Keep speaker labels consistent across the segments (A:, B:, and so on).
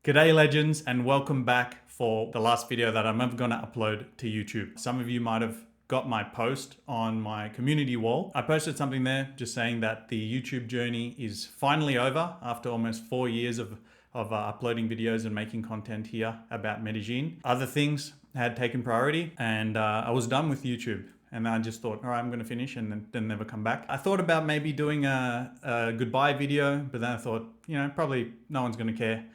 A: G'day legends, and welcome back for the last video that I'm ever going to upload to YouTube. Some of you might have got my post on my community wall. I posted something there just saying that the YouTube journey is finally over after almost 4 years of uploading videos and making content here about Medellin. Other things had taken priority and I was done with YouTube. And I just thought, all right, I'm going to finish and then never come back. I thought about maybe doing a goodbye video, but then I thought, probably no one's going to care.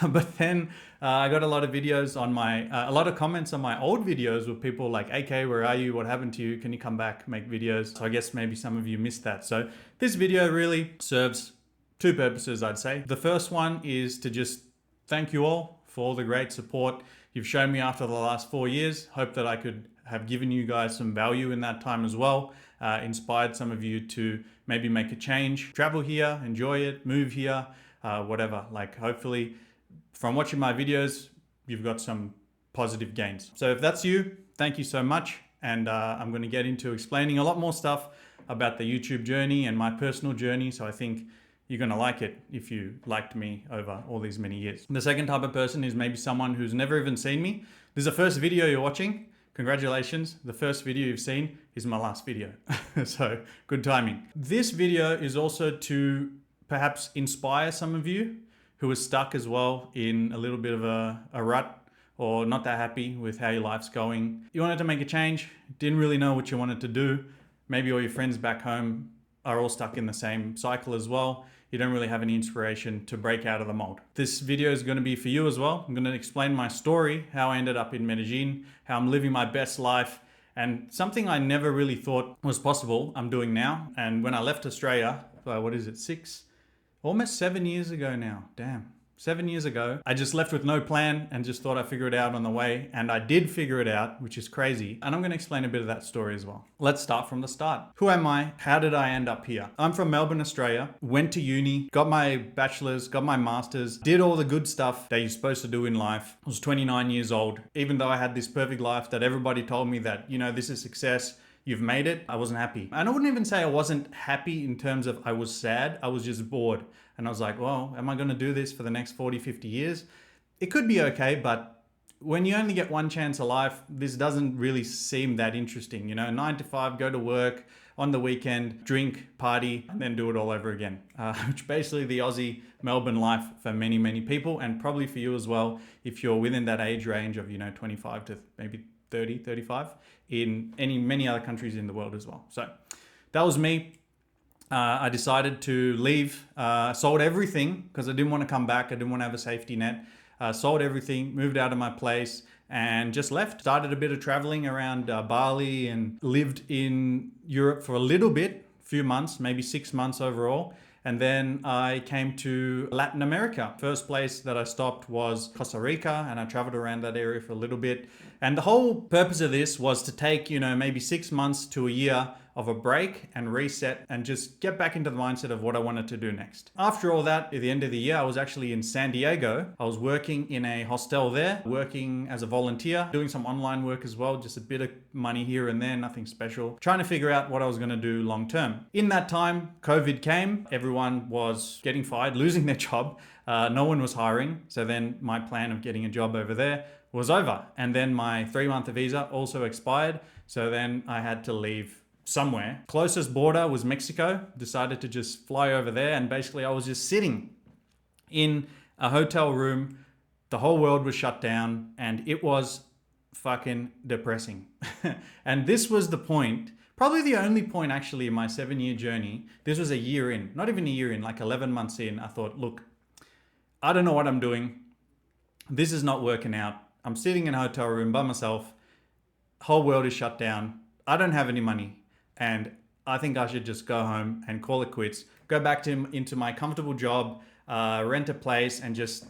A: But then I got a lot of videos on a lot of comments on my old videos with people like, AK, where are you? What happened to you? Can you come back, make videos? So I guess maybe some of you missed that. So this video really serves two purposes, I'd say. The first one is to just thank you all for all the great support you've shown me after the last 4 years. Hope that I could have given you guys some value in that time as well. Inspired some of you to maybe make a change, travel here, enjoy it, move here, whatever. Like hopefully from watching my videos, you've got some positive gains. So if that's you, thank you so much. And I'm going to get into explaining a lot more stuff about the YouTube journey and my personal journey. So I think you're going to like it if you liked me over all these many years. The second type of person is maybe someone who's never even seen me. This is the first video you're watching. Congratulations. The first video you've seen is my last video. So good timing. This video is also to perhaps inspire some of you who are stuck as well in a little bit of a rut or not that happy with how your life's going. You wanted to make a change, didn't really know what you wanted to do. Maybe all your friends back home are all stuck in the same cycle as well. You don't really have any inspiration to break out of the mold. This video is going to be for you as well. I'm going to explain my story, how I ended up in Medellin, how I'm living my best life, and something I never really thought was possible, I'm doing now. And when I left Australia, almost 7 years ago now, damn. 7 years ago, I just left with no plan and just thought I'd figure it out on the way. And I did figure it out, which is crazy. And I'm going to explain a bit of that story as well. Let's start from the start. Who am I? How did I end up here? I'm from Melbourne, Australia. Went to uni, got my bachelor's, got my master's, did all the good stuff that you're supposed to do in life. I was 29 years old. Even though I had this perfect life that everybody told me that, this is success, you've made it, I wasn't happy. And I wouldn't even say I wasn't happy in terms of I was sad. I was just bored. And I was like, well, am I going to do this for the next 40, 50 years? It could be okay, but when you only get one chance of life, this doesn't really seem that interesting. 9 to 5, go to work, on the weekend, drink, party, and then do it all over again. Which basically the Aussie Melbourne life for many, many people, and probably for you as well, if you're within that age range of, 25 to maybe 30, 35, in many other countries in the world as well. So that was me. I decided to leave, sold everything because I didn't want to come back. I didn't want to have a safety net. Sold everything, moved out of my place and just left. Started a bit of traveling around Bali and lived in Europe for a little bit, few months, maybe 6 months overall. And then I came to Latin America. First place that I stopped was Costa Rica, and I traveled around that area for a little bit. And the whole purpose of this was to take, maybe 6 months to a year of a break and reset and just get back into the mindset of what I wanted to do next. After all that, at the end of the year, I was actually in San Diego. I was working in a hostel there, working as a volunteer, doing some online work as well, just a bit of money here and there, nothing special, trying to figure out what I was going to do long term. In that time, COVID came. Everyone was getting fired, losing their job. No one was hiring. So then my plan of getting a job over there was over. And then my 3-month visa also expired. So then I had to leave somewhere. Closest border was Mexico. Decided to just fly over there, and basically I was just sitting in a hotel room. The whole world was shut down and it was fucking depressing. And this was the point, probably the only point actually in my 7-year journey. This was a year in, not even a year in, like 11 months in. I thought, look, I don't know what I'm doing. This is not working out. I'm sitting in a hotel room by myself. Whole world is shut down. I don't have any money. And I think I should just go home and call it quits. Go back into my comfortable job, rent a place, and just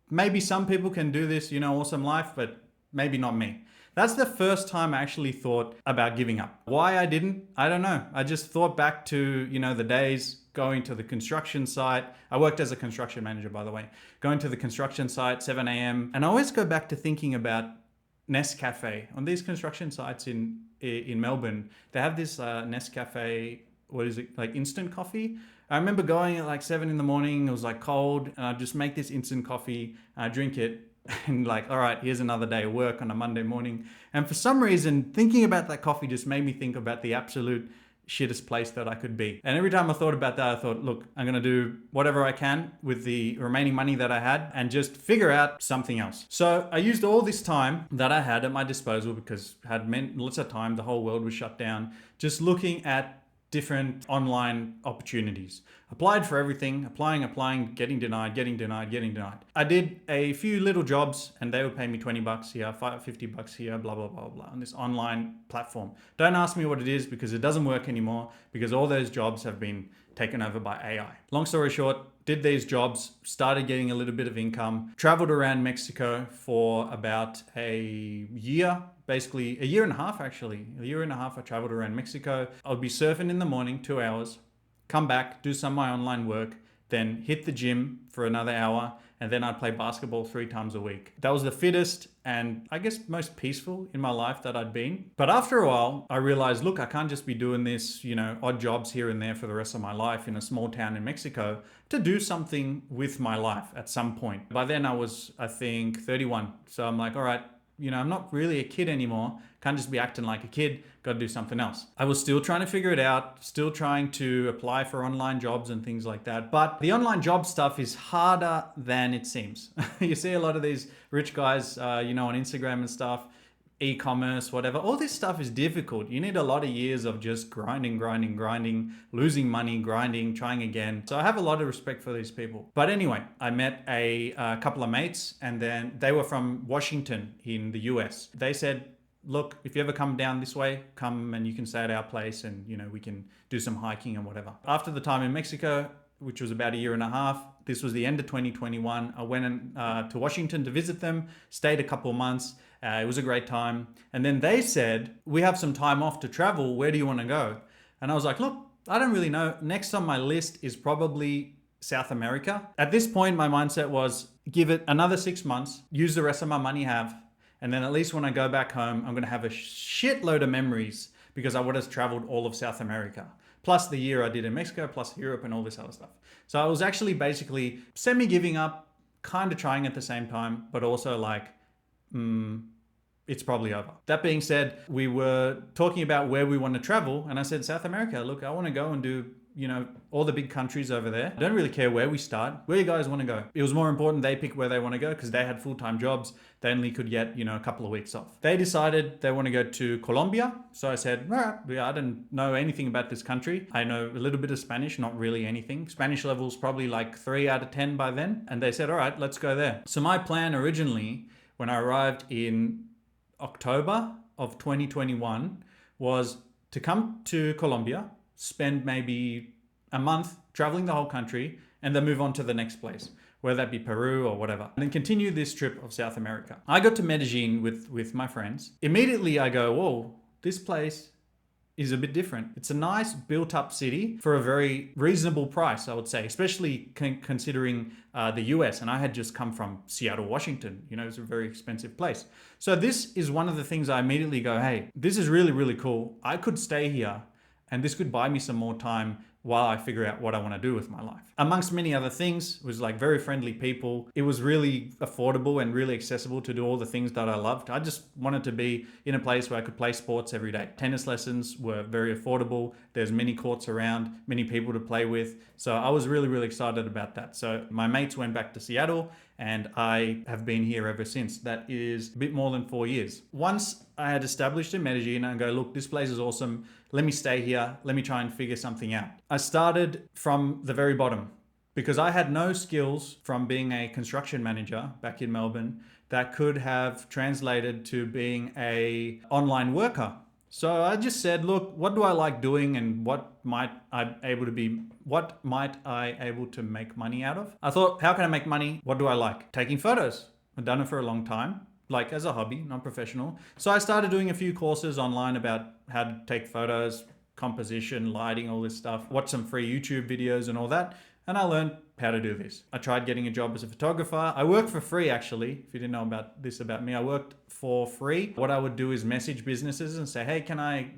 A: maybe some people can do this, awesome life, but maybe not me. That's the first time I actually thought about giving up. Why I didn't, I don't know. I just thought back to, the days going to the construction site. I worked as a construction manager, by the way. Going to the construction site, 7 a.m. And I always go back to thinking about Nescafe. On these construction sites in Melbourne, they have this Nescafe what is it, like instant coffee. I remember going at like 7 in the morning, it was like cold, and I'd just make this instant coffee, I drink it, and like, all right, here's another day of work on a Monday morning. And for some reason, thinking about that coffee just made me think about the absolute shittest place that I could be. And every time I thought about that, I thought, look, I'm going to do whatever I can with the remaining money that I had and just figure out something else. So I used all this time that I had at my disposal, because I had lots of time, the whole world was shut down, just looking at different online opportunities. Applied for everything, applying, getting denied. I did a few little jobs and they would pay me $20 here, $50 here, blah, blah, blah, blah, on this online platform. Don't ask me what it is, because it doesn't work anymore, because all those jobs have been taken over by AI. Long story short, did these jobs, started getting a little bit of income, traveled around Mexico for about a year, basically a year and a half actually. A year and a half I traveled around Mexico. I would be surfing in the morning, 2 hours, come back, do some of my online work, then hit the gym for another hour, and then I'd play basketball 3 times a week. That was the fittest and I guess most peaceful in my life that I'd been. But after a while, I realized, look, I can't just be doing this, odd jobs here and there for the rest of my life in a small town in Mexico, to do something with my life at some point. By then I was, I think, 31. So I'm like, all right, I'm not really a kid anymore. Can't just be acting like a kid. Got to do something else. I was still trying to figure it out, still trying to apply for online jobs and things like that. But the online job stuff is harder than it seems. You see a lot of these rich guys, on Instagram and stuff, e-commerce, whatever. All this stuff is difficult. You need a lot of years of just grinding, losing money, grinding, trying again. So I have a lot of respect for these people. But anyway, I met a couple of mates, and then they were from Washington in the US. They said, look, if you ever come down this way, come and you can stay at our place and, we can do some hiking and whatever. After the time in Mexico, which was about a year and a half, this was the end of 2021. I went to Washington to visit them, stayed a couple of months. It was a great time. And then they said, we have some time off to travel. Where do you want to go? And I was like, look, I don't really know. Next on my list is probably South America. At this point, my mindset was give it another 6 months, use the rest of my money I have. And then at least when I go back home, I'm going to have a shitload of memories, because I would have traveled all of South America, plus the year I did in Mexico, plus Europe and all this other stuff. So I was actually basically semi-giving up, kind of trying at the same time, but also like, it's probably over. That being said, we were talking about where we want to travel, and I said, South America, look, I want to go and do, all the big countries over there. I don't really care where we start. Where you guys want to go? It was more important they pick where they want to go, because they had full-time jobs. They only could get, a couple of weeks off. They decided they want to go to Colombia. So I said, all right, I didn't know anything about this country. I know a little bit of Spanish, not really anything. Spanish level's probably like 3 out of 10 by then. And they said, all right, let's go there. So my plan originally, when I arrived in October of 2021, was to come to Colombia, spend maybe a month traveling the whole country, and then move on to the next place, whether that be Peru or whatever, and then continue this trip of South America. I got to Medellin with my friends. Immediately I go, whoa, this place is a bit different. It's a nice built up city for a very reasonable price, I would say, especially considering the US. And I had just come from Seattle, Washington. It's a very expensive place. So this is one of the things I immediately go, hey, this is really, really cool. I could stay here and this could buy me some more time while I figure out what I want to do with my life. Amongst many other things, it was like very friendly people. It was really affordable and really accessible to do all the things that I loved. I just wanted to be in a place where I could play sports every day. Tennis lessons were very affordable. There's many courts around, many people to play with. So I was really, really excited about that. So my mates went back to Seattle and I have been here ever since. That is a bit more than 4 years. Once I had established in Medellin and go, look, this place is awesome. Let me stay here. Let me try and figure something out. I started from the very bottom because I had no skills from being a construction manager back in Melbourne that could have translated to being a online worker. So I just said, look, what do I like doing and what might I able to make money out of? I thought, how can I make money? What do I like? Taking photos. I've done it for a long time, like as a hobby, not professional. So I started doing a few courses online about how to take photos, composition, lighting, all this stuff. Watch some free YouTube videos and all that. and I learned how to do this. I tried getting a job as a photographer. I worked for free, actually. If you didn't know about this about me, I worked for free. What I would do is message businesses and say, hey, can I,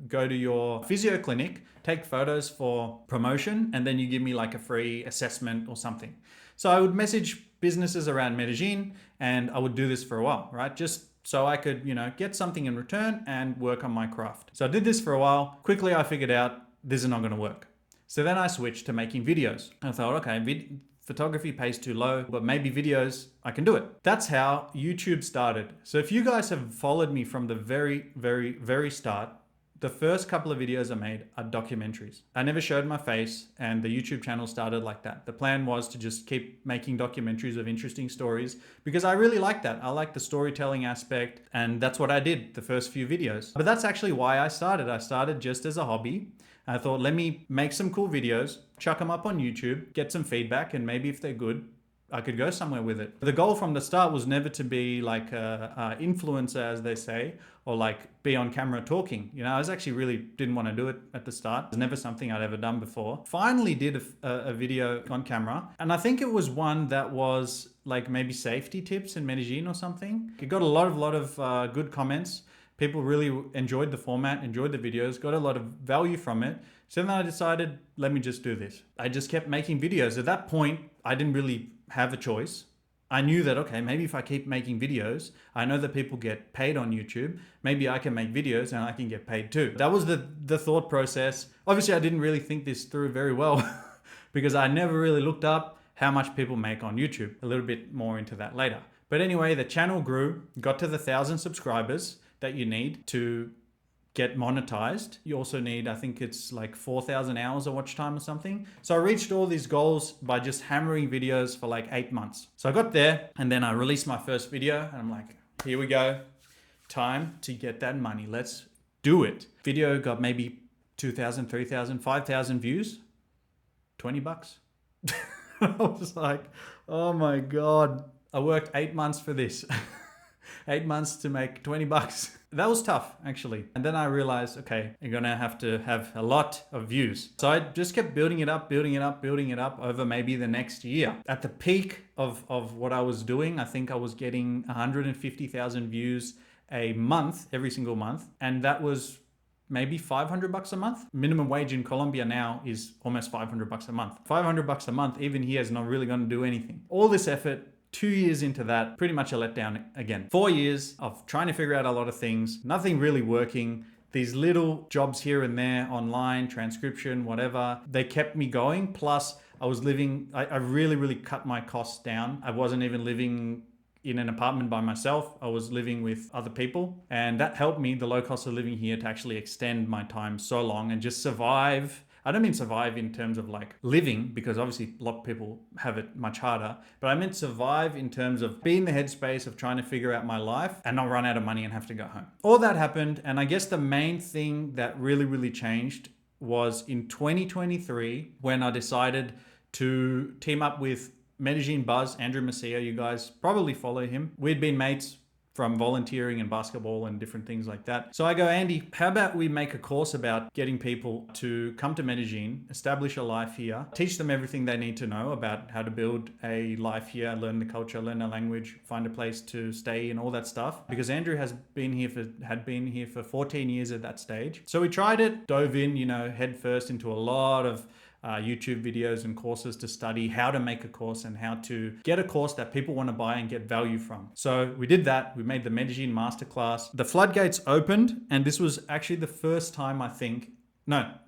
A: go to your physio clinic, take photos for promotion, and then you give me like a free assessment or something. So I would message businesses around Medellin, and I would do this for a while, right? Just so I could, get something in return and work on my craft. So I did this for a while. Quickly, I figured out this is not going to work. So then I switched to making videos. I thought, okay, photography pays too low, but maybe videos, I can do it. That's how YouTube started. So if you guys have followed me from the very, very, very start, the first couple of videos I made are documentaries. I never showed my face, and the YouTube channel started like that. The plan was to just keep making documentaries of interesting stories because I really like that. I like the storytelling aspect, and that's what I did the first few videos. But that's actually why I started. I started just as a hobby. I thought, let me make some cool videos, chuck them up on YouTube, get some feedback, and maybe if they're good, I could go somewhere with it. The goal from the start was never to be like a influencer, as they say, or like be on camera talking. I was actually really didn't want to do it at the start. It was never something I'd ever done before. Finally did a video on camera, and I think it was one that was like maybe safety tips in Medellin or something. It got a lot of good comments. People really enjoyed the format, enjoyed the videos, got a lot of value from it. So then I decided, let me just do this. I just kept making videos. At that point, I didn't really have a choice. I knew that, okay, maybe if I keep making videos, I know that people get paid on YouTube. Maybe I can make videos and I can get paid too. That was the thought process. Obviously, I didn't really think this through very well because I never really looked up how much people make on YouTube. A little bit more into that later. But anyway, the channel grew, got to the 1,000 subscribers that you need to get monetized. You also need, I think it's like 4,000 hours of watch time or something. So I reached all these goals by just hammering videos for like 8 months. So I got there, and then I released my first video, and I'm like, here we go. Time to get that money. Let's do it. Video got maybe 2,000, 3,000, 5,000 views, $20. I was like, oh my God. I worked 8 months for this. 8 months to make $20. That was tough, actually. And then I realized, okay, you're gonna have to have a lot of views. So I just kept building it up over maybe the next year. At the peak of what I was doing, I think I was getting 150,000 views a month, every single month. And that was maybe $500 a month. Minimum wage in Colombia now is almost $500 a month. $500 a month, even here, is not really gonna do anything. All this effort, 2 years into that, pretty much a letdown again. 4 years of trying to figure out a lot of things, nothing really working. These little jobs here and there, online, transcription, whatever, they kept me going. Plus, I was living, I really, really cut my costs down. I wasn't even living in an apartment by myself. I was living with other people. And that helped me, the low cost of living here, to actually extend my time so long and just survive. I don't mean survive in terms of like living, because obviously a lot of people have it much harder, but I meant survive in terms of being in the headspace of trying to figure out my life and not run out of money and have to go home. All that happened, and I guess the main thing that really, really changed was in 2023 when I decided to team up with Medellin Buzz, Andrew Macia. You guys probably follow him. We'd been mates from volunteering and basketball and different things like that. So I go, Andy, how about we make a course about getting people to come to Medellin, establish a life here, teach them everything they need to know about how to build a life here, learn the culture, learn the language, find a place to stay and all that stuff. Because Andrew had been here for 14 years at that stage. So we tried it, dove in, head first into a lot of YouTube videos and courses to study how to make a course and how to get a course that people want to buy and get value from. So we did that. We made the Medellin Masterclass. The floodgates opened, and this was actually the first time,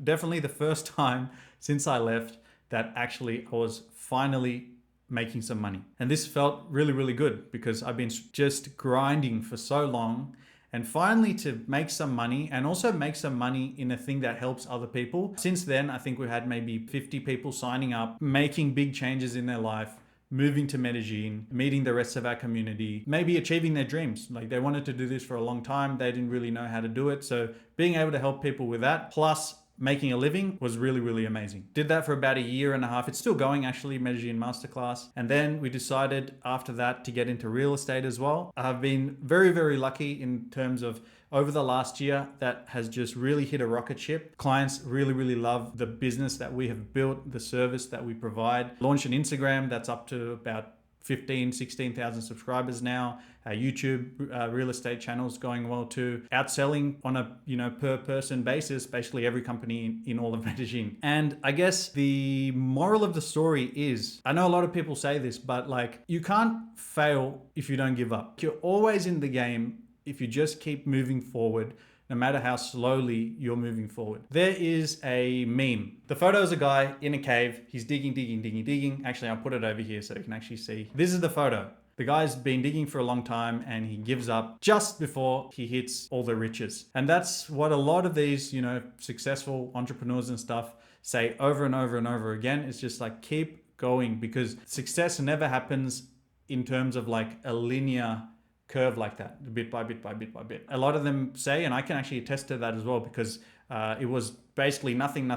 A: definitely the first time since I left that actually I was finally making some money. And this felt really, really good because I've been just grinding for so long. And finally to make some money, and also make some money in a thing that helps other people. Since then, I think we had maybe 50 people signing up, making big changes in their life, moving to Medellin, meeting the rest of our community, maybe achieving their dreams. Like they wanted to do this for a long time. They didn't really know how to do it. So being able to help people with that, plus making a living was really, really amazing. Did that for about a year and a half. It's still going actually, Medellin Masterclass. And then we decided after that to get into real estate as well. I've been very, very lucky in terms of over the last year that has just really hit a rocket ship. Clients really, really love the business that we have built, the service that we provide. Launched an Instagram that's up to about 16,000 subscribers now. Our YouTube real estate channel is going well too. Outselling on a per person basis, basically every company in all of Medellin. And I guess the moral of the story is, I know a lot of people say this, but like you can't fail if you don't give up. You're always in the game if you just keep moving forward, no matter how slowly you're moving forward. There is a meme. The photo is a guy in a cave. He's digging. Actually, I'll put it over here so you can actually see. This is the photo. The guy's been digging for a long time and he gives up just before he hits all the riches. And that's what a lot of these, successful entrepreneurs and stuff say over and over and over again. It's just like, keep going, because success never happens in terms of like a linear curve like that, bit by bit by bit by bit. A lot of them say, and I can actually attest to that as well, because it was basically nothing,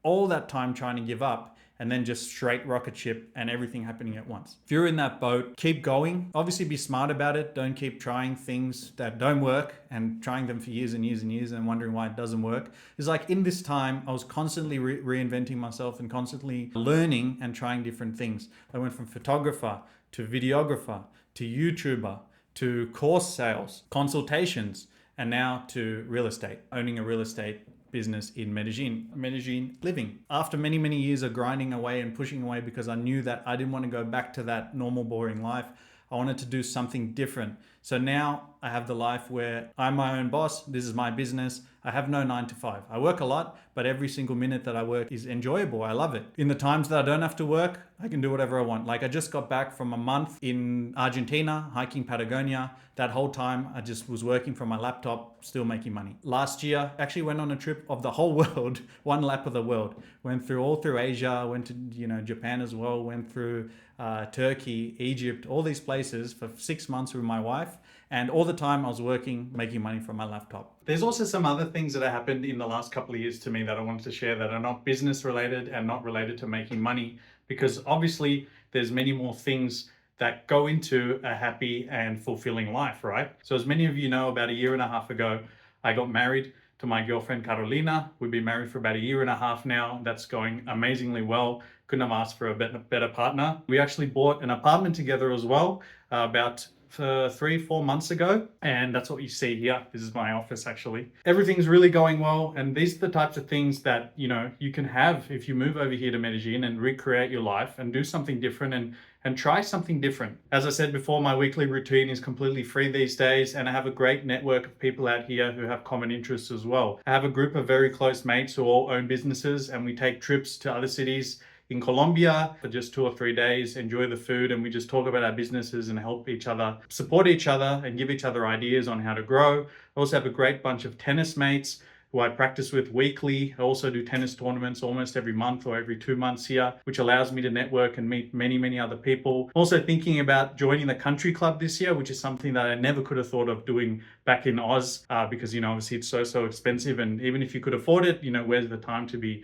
A: all that time trying to give up, and then just straight rocket ship and everything happening at once. If you're in that boat, keep going. Obviously be smart about it. Don't keep trying things that don't work and trying them for years and years and years and wondering why it doesn't work. It's like in this time, I was constantly reinventing myself and constantly learning and trying different things. I went from photographer to videographer to YouTuber, to course sales, consultations, and now to real estate, owning a real estate business in Medellin living. After many, many years of grinding away and pushing away, because I knew that I didn't want to go back to that normal, boring life, I wanted to do something different. So now I have the life where I'm my own boss. This is my business. I have no 9 to 5. I work a lot, but every single minute that I work is enjoyable. I love it. In the times that I don't have to work, I can do whatever I want. Like I just got back from a month in Argentina, hiking Patagonia. That whole time I just was working from my laptop, still making money. Last year, actually went on a trip of the whole world, one lap of the world. Went all through Asia, went to Japan as well, went through Turkey, Egypt, all these places for 6 months with my wife. And all the time I was working, making money from my laptop. There's also some other things that have happened in the last couple of years to me that I wanted to share that are not business related and not related to making money, because obviously there's many more things that go into a happy and fulfilling life, right? So as many of you know, about a year and a half ago, I got married to my girlfriend Carolina. We've been married for about a year and a half now. That's going amazingly well. Couldn't have asked for a better partner. We actually bought an apartment together as well, about 3-4 months ago, and that's what you see here. This is my office actually. Everything's really going well, and these are the types of things that you can have if you move over here to Medellin and recreate your life and do something different and try something different. As I said before, my weekly routine is completely free these days, and I have a great network of people out here who have common interests as well. I have a group of very close mates who all own businesses, and we take trips to other cities in Colombia for just 2 or 3 days, enjoy the food, and we just talk about our businesses and help each other, support each other, and give each other ideas on how to grow. I also have a great bunch of tennis mates who I practice with weekly. I also do tennis tournaments almost every month or every 2 months here, which allows me to network and meet many, many other people. Also thinking about joining the country club this year, which is something that I never could have thought of doing back in Oz, because obviously it's so expensive, and even if you could afford it, where's the time to be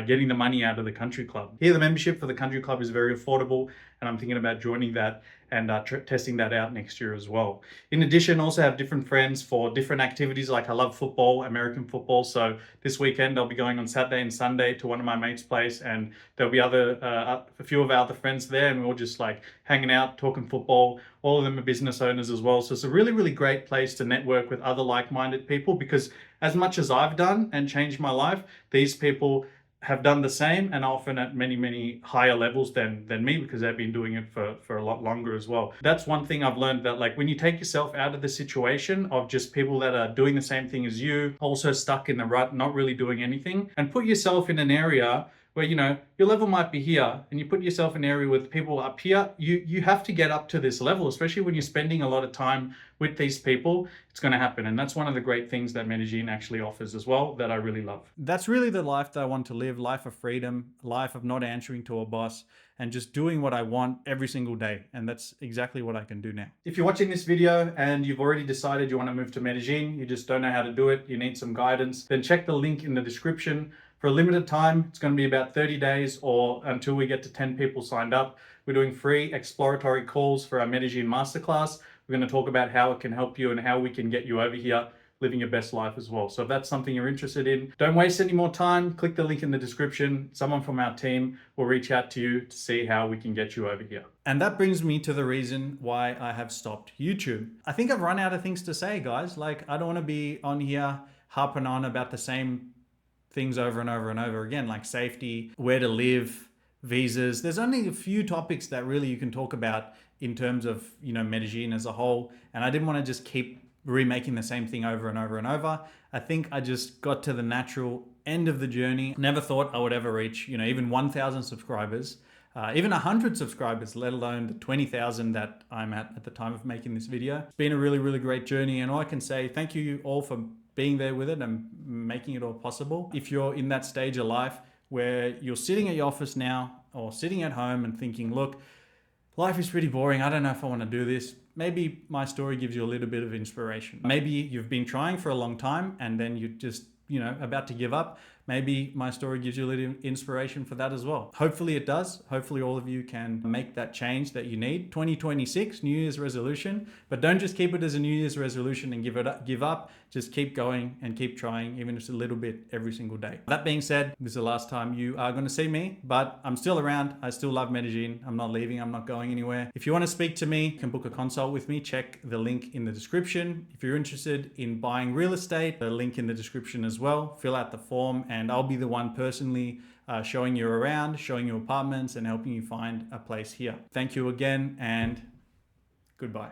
A: getting the money out of the country club? Here, the membership for the country club is very affordable, and I'm thinking about joining that and testing that out next year as well. In addition, also have different friends for different activities. Like I love football, American football. So this weekend I'll be going on Saturday and Sunday to one of my mates' place, and there'll be a few of our other friends there, and we're all just like hanging out, talking football. All of them are business owners as well. So it's a really, really great place to network with other like-minded people, because as much as I've done and changed my life, these people have done the same, and often at many, many higher levels than me, because they've been doing it for a lot longer as well. That's one thing I've learned, that like when you take yourself out of the situation of just people that are doing the same thing as you, also stuck in the rut, not really doing anything, and put yourself in an area where your level might be here, and you put yourself in an area with people up here, you have to get up to this level, especially when you're spending a lot of time with these people. It's going to happen, and that's one of the great things that Medellin actually offers as well that I really love. That's really the life that I want to live, life of freedom, life of not answering to a boss, and just doing what I want every single day. And that's exactly what I can do now. If you're watching this video and you've already decided you want to move to Medellin, you just don't know how to do it, you need some guidance, then check the link in the description. For a limited time, it's going to be about 30 days or until we get to 10 people signed up. We're doing free exploratory calls for our Medellin masterclass. We're going to talk about how it can help you and how we can get you over here living your best life as well. So if that's something you're interested in, don't waste any more time. Click the link in the description. Someone from our team will reach out to you to see how we can get you over here. And that brings me to the reason why I have stopped YouTube. I think I've run out of things to say, guys. Like, I don't want to be on here harping on about the same things over and over and over again, like safety, where to live, visas. There's only a few topics that really you can talk about in terms of, Medellin as a whole. And I didn't want to just keep remaking the same thing over and over and over. I think I just got to the natural end of the journey. Never thought I would ever reach, even 1,000 subscribers, even 100 subscribers, let alone the 20,000 that I'm at the time of making this video. It's been a really, really great journey. And all I can say, thank you all for being there with it and making it all possible. If you're in that stage of life where you're sitting at your office now or sitting at home and thinking, look, life is pretty boring, I don't know if I want to do this, maybe my story gives you a little bit of inspiration. Maybe you've been trying for a long time and then you just, about to give up. Maybe my story gives you a little inspiration for that as well. Hopefully it does. Hopefully all of you can make that change that you need. 2026, New Year's resolution, but don't just keep it as a New Year's resolution and give up. Just keep going and keep trying, even if it's a little bit every single day. That being said, this is the last time you are going to see me, but I'm still around. I still love Medellin. I'm not leaving. I'm not going anywhere. If you want to speak to me, you can book a consult with me. Check the link in the description. If you're interested in buying real estate, the link in the description as well. Fill out the form and I'll be the one personally showing you around, showing you apartments and helping you find a place here. Thank you again and goodbye.